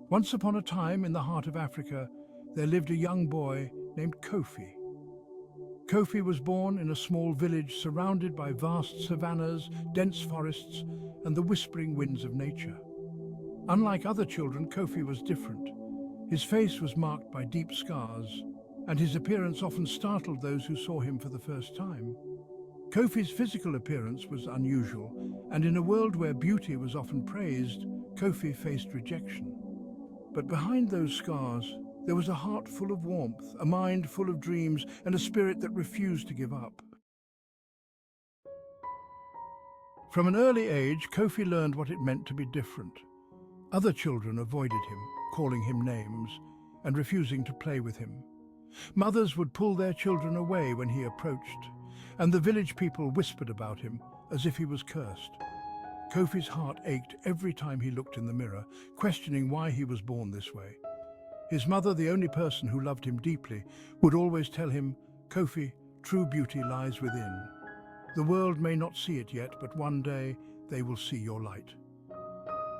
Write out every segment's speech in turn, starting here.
Once upon a time, in the heart of Africa, there lived a young boy named Kofi. Kofi was born in a small village surrounded by vast savannas, dense forests, and the whispering winds of nature. Unlike other children, Kofi was different. His face was marked by deep scars, and his appearance often startled those who saw him for the first time. Kofi's physical appearance was unusual, and in a world where beauty was often praised, Kofi faced rejection. But behind those scars, there was a heart full of warmth, a mind full of dreams, and a spirit that refused to give up. From an early age, Kofi learned what it meant to be different. Other children avoided him, calling him names, and refusing to play with him. Mothers would pull their children away when he approached, and the village people whispered about him as if he was cursed. Kofi's heart ached every time he looked in the mirror, questioning why he was born this way. His mother, the only person who loved him deeply, would always tell him, "Kofi, true beauty lies within. The world may not see it yet, but one day they will see your light."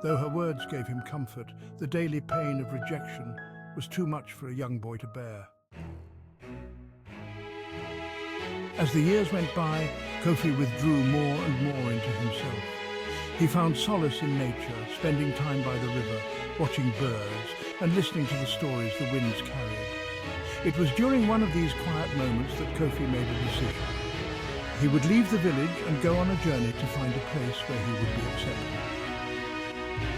Though her words gave him comfort, the daily pain of rejection was too much for a young boy to bear. As the years went by, Kofi withdrew more and more into himself. He found solace in nature, spending time by the river, watching birds, and listening to the stories the winds carried. It was during one of these quiet moments that Kofi made a decision. He would leave the village and go on a journey to find a place where he would be accepted.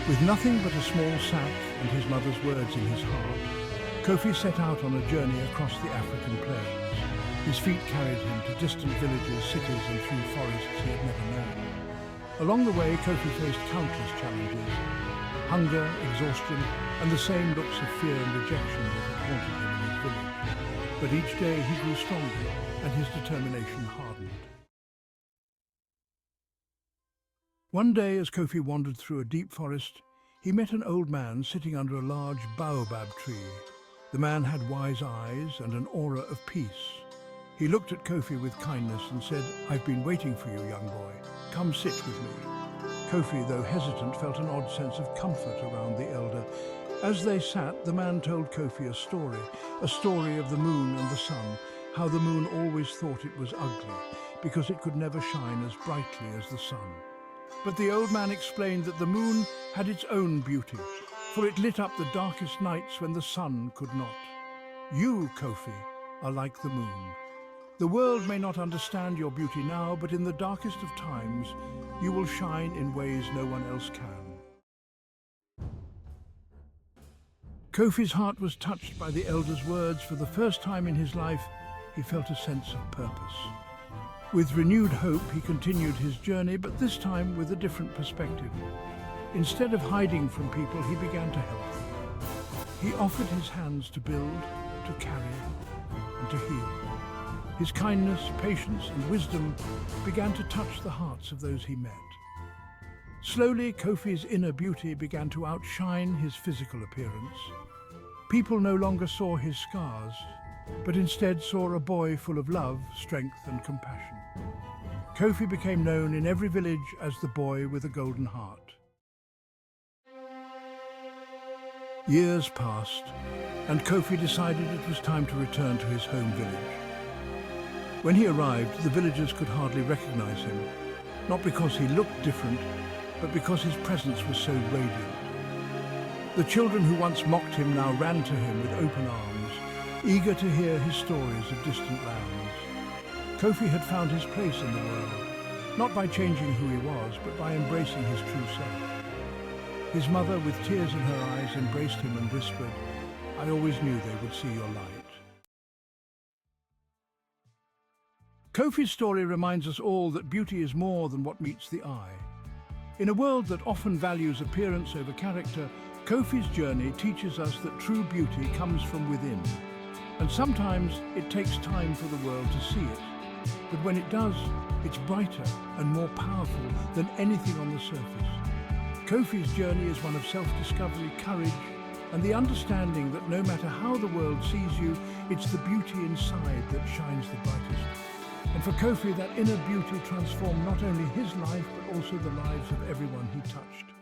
With nothing but a small sack and his mother's words in his heart, Kofi set out on a journey across the African plains. His feet carried him to distant villages, cities, and through forests he had never known. Along the way, Kofi faced countless challenges: hunger, exhaustion, and the same looks of fear and rejection that had haunted him in his village. But each day he grew stronger, and his determination hardened. One day, as Kofi wandered through a deep forest, he met an old man sitting under a large baobab tree. The man had wise eyes and an aura of peace. He looked at Kofi with kindness and said, "I've been waiting for you, young boy. Come sit with me." Kofi, though hesitant, felt an odd sense of comfort around the elder. As they sat, the man told Kofi a story of the moon and the sun, how the moon always thought it was ugly because it could never shine as brightly as the sun. But the old man explained that the moon had its own beauty, for it lit up the darkest nights when the sun could not. You, Kofi, are like the moon. The world may not understand your beauty now, but in the darkest of times, you will shine in ways no one else can. Kofi's heart was touched by the elder's words. For the first time in his life, he felt a sense of purpose. With renewed hope, he continued his journey, but this time with a different perspective. Instead of hiding from people, he began to help them. He offered his hands to build, to carry, and to heal. His kindness, patience, and wisdom began to touch the hearts of those he met. Slowly, Kofi's inner beauty began to outshine his physical appearance. People no longer saw his scars, but instead saw a boy full of love, strength, and compassion. Kofi became known in every village as the boy with a golden heart. Years passed, and Kofi decided it was time to return to his home village. When he arrived, the villagers could hardly recognize him, not because he looked different, but because his presence was so radiant. The children who once mocked him now ran to him with open arms, eager to hear his stories of distant lands. Kofi had found his place in the world, not by changing who he was, but by embracing his true self. His mother, with tears in her eyes, embraced him and whispered, "I always knew they would see your light." Kofi's story reminds us all that beauty is more than what meets the eye. In a world that often values appearance over character, Kofi's journey teaches us that true beauty comes from within. And sometimes it takes time for the world to see it. But when it does, it's brighter and more powerful than anything on the surface. Kofi's journey is one of self-discovery, courage, and the understanding that no matter how the world sees you, it's the beauty inside that shines the brightest. And for Kofi, that inner beauty transformed not only his life, but also the lives of everyone he touched.